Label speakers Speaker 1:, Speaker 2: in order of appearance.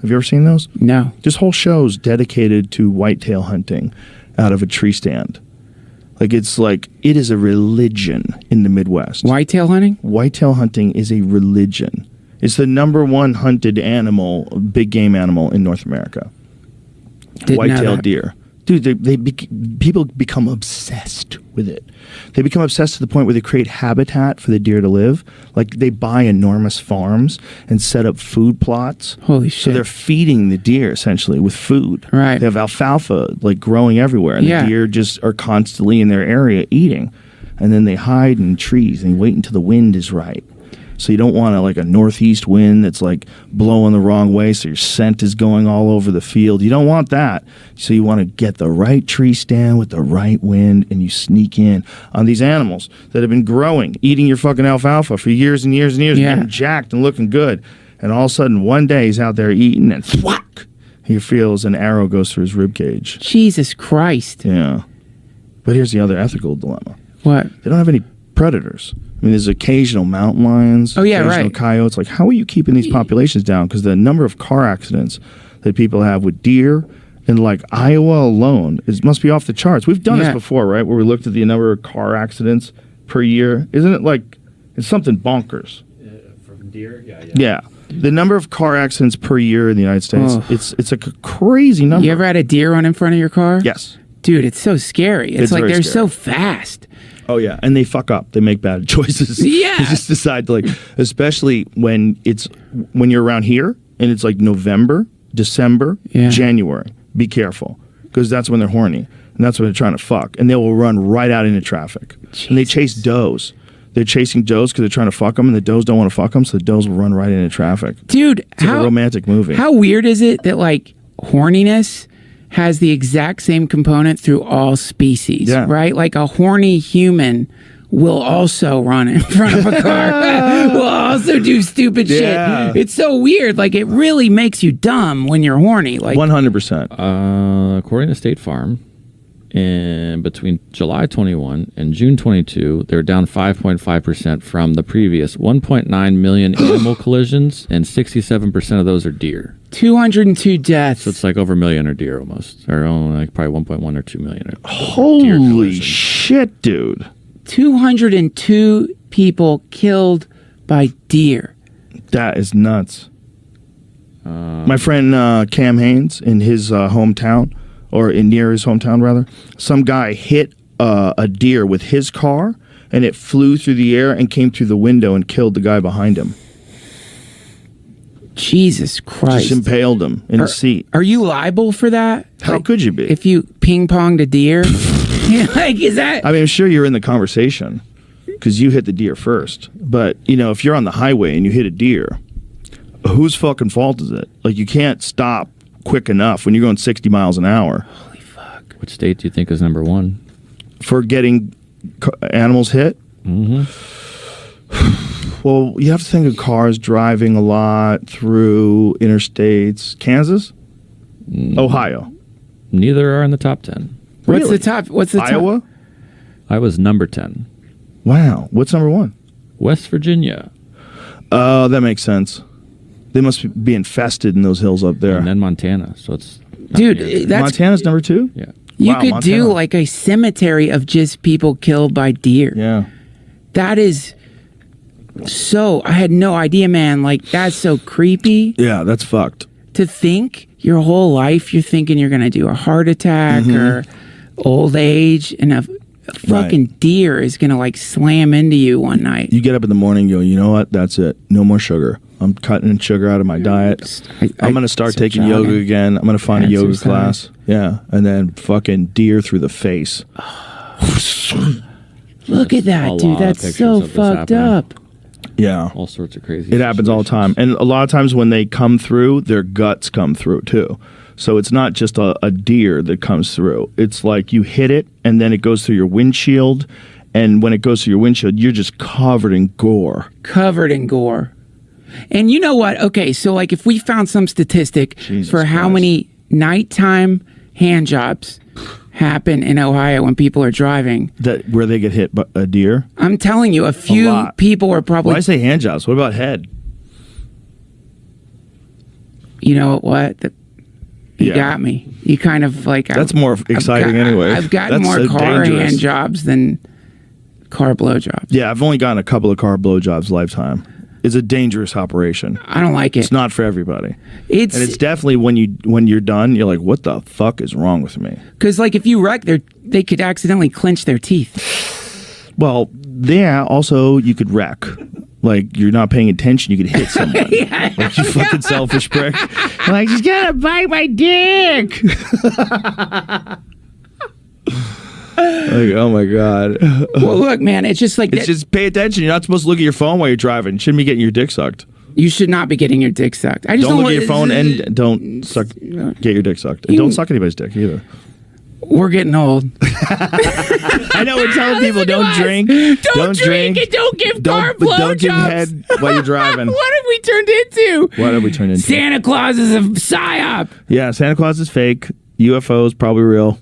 Speaker 1: Have you ever seen those?
Speaker 2: No.
Speaker 1: This whole show's dedicated to whitetail hunting out of a tree stand. Like, it is a religion in the Midwest.
Speaker 2: Whitetail hunting?
Speaker 1: Whitetail hunting is a religion. It's the #1 hunted animal, big game animal in North America. Whitetail deer. Dude, people become obsessed with it. They become obsessed to the point where they create habitat for the deer to live. Like, they buy enormous farms and set up food plots.
Speaker 2: Holy shit.
Speaker 1: So they're feeding the deer, essentially, with food.
Speaker 2: Right.
Speaker 1: They have alfalfa, like, growing everywhere. And the deer just are constantly in their area eating. And then they hide in trees and wait until the wind is right. So you don't want a northeast wind that's like blowing the wrong way, so your scent is going all over the field. You don't want that. So you want to get the right tree stand with the right wind, and you sneak in on these animals that have been growing, eating your fucking alfalfa for years and years and years, getting jacked and looking good. And all of a sudden, one day he's out there eating, and thwack, he feels an arrow goes through his rib cage.
Speaker 2: Jesus Christ.
Speaker 1: Yeah. But here's the other ethical dilemma.
Speaker 2: What?
Speaker 1: They don't have any predators. I mean, there's occasional mountain lions, occasional coyotes. Like, how are you keeping these populations down? Because the number of car accidents that people have with deer in, like, Iowa alone must be off the charts. We've done this before, right? Where we looked at the number of car accidents per year. Isn't it like, it's something bonkers?
Speaker 3: From deer?
Speaker 1: Yeah. The number of car accidents per year in the United States, it's a crazy number.
Speaker 2: You ever had a deer run in front of your car?
Speaker 1: Yes.
Speaker 2: Dude, it's so scary. It's like they're so fast.
Speaker 1: Oh, yeah. And they fuck up. They make bad choices.
Speaker 2: Yeah.
Speaker 1: They just decide to, like, especially when you're around here and it's like November, December, January. Be careful. Because that's when they're horny. And that's when they're trying to fuck. And they will run right out into traffic. Jesus. And they chase does. They're chasing does because they're trying to fuck them, and the does don't want to fuck them, so the does will run right into traffic.
Speaker 2: Dude,
Speaker 1: it's like a romantic movie.
Speaker 2: How weird is it that, like, horniness has the exact same component through all species, right? Like, a horny human will also run in front of a car, will also do stupid shit. It's so weird. Like, it really makes you dumb when you're horny. Like
Speaker 1: 100%.
Speaker 3: According to State Farm, in between July 21 and June 22, they're down 5.5% from the previous 1.9 million animal collisions, and 67% of those are deer.
Speaker 2: 202 deaths.
Speaker 3: So it's like over a million are deer almost, or only like probably 1.1 or 2 million.
Speaker 1: Holy shit, dude.
Speaker 2: 202 people killed by deer.
Speaker 1: That is nuts. My friend Cam Haynes, in his hometown, or near his hometown rather, some guy hit a deer with his car, and it flew through the air and came through the window and killed the guy behind him.
Speaker 2: Jesus Christ.
Speaker 1: Just impaled him in the seat.
Speaker 2: Are you liable for that?
Speaker 1: How could you be?
Speaker 2: If you ping-ponged a deer? Like, is that...
Speaker 1: I mean, I'm sure you're in the conversation because you hit the deer first. But, you know, if you're on the highway and you hit a deer, whose fucking fault is it? Like, you can't stop quick enough when you're going 60 miles an hour.
Speaker 2: Holy fuck.
Speaker 3: Which state do you think is number one?
Speaker 1: For getting animals hit?
Speaker 3: Mm-hmm.
Speaker 1: Well, you have to think of cars driving a lot through interstates. Kansas? Ohio?
Speaker 3: Neither are in the top 10.
Speaker 2: What's the top?
Speaker 1: Iowa?
Speaker 3: Iowa's number 10.
Speaker 1: Wow. What's number one?
Speaker 3: West Virginia.
Speaker 1: Oh, that makes sense. They must be infested in those hills up there.
Speaker 3: And then Montana. So it's...
Speaker 2: Dude, that's...
Speaker 1: Montana's number 2?
Speaker 3: Yeah.
Speaker 2: You
Speaker 1: wow,
Speaker 2: could
Speaker 1: Montana.
Speaker 2: do like a cemetery of just people killed by deer.
Speaker 1: Yeah.
Speaker 2: That is so... I had no idea, man. Like, that's so creepy.
Speaker 1: Yeah, that's fucked.
Speaker 2: To think your whole life you're thinking you're going to do a heart attack or old age, and a fucking deer is going to, like, slam into you one night.
Speaker 1: You get up in the morning and go, you know what? That's it. No more sugar. I'm cutting sugar out of my diet. I'm going to start taking yoga again. I'm going to find a yoga class. Yeah. And then fucking deer through the face.
Speaker 2: Look at that, dude. That's so fucked up.
Speaker 1: Yeah.
Speaker 3: All sorts of crazy.
Speaker 1: It happens all the time. And a lot of times when they come through, their guts come through too. So it's not just a deer that comes through. It's like you hit it and then it goes through your windshield. And when it goes through your windshield, you're just covered in gore.
Speaker 2: Covered in gore. And you know what? Okay, so like if we found some statistic for how many nighttime hand jobs happen in Ohio when people are driving.
Speaker 1: Where they get hit by a deer?
Speaker 2: I'm telling you, a few people are probably...
Speaker 1: Why say hand jobs? What about head?
Speaker 2: you know what? You got me. You kind of like...
Speaker 1: That's more exciting anyway.
Speaker 2: I've gotten more so car dangerous. Hand jobs than car blowjobs.
Speaker 1: Yeah, I've only gotten a couple of car blowjobs lifetime. It's a dangerous operation.
Speaker 2: I don't like it.
Speaker 1: It's not for everybody. And it's definitely when you're done, you're like, what the fuck is wrong with me?
Speaker 2: Because like if you wreck, they could accidentally clench their teeth.
Speaker 1: Well, also you could wreck. Like, you're not paying attention, you could hit someone. Like, you fucking selfish prick. Like, he's gonna bite my dick. Like, oh my God.
Speaker 2: Well, look, man, it's just like...
Speaker 1: just pay attention. You're not supposed to look at your phone while you're driving. You shouldn't be getting your dick sucked.
Speaker 2: You should not be getting your dick sucked. I just
Speaker 1: don't look at your phone and don't get your dick sucked. And don't suck anybody's dick either.
Speaker 2: We're getting old.
Speaker 1: I know we're telling people don't drink.
Speaker 2: Don't drink and don't give car blowjobs.
Speaker 1: Don't give head while you're driving.
Speaker 2: What have we turned into?
Speaker 1: What have we turned into?
Speaker 2: Santa Claus is a psyop.
Speaker 1: Yeah, Santa Claus is fake. UFO is probably real.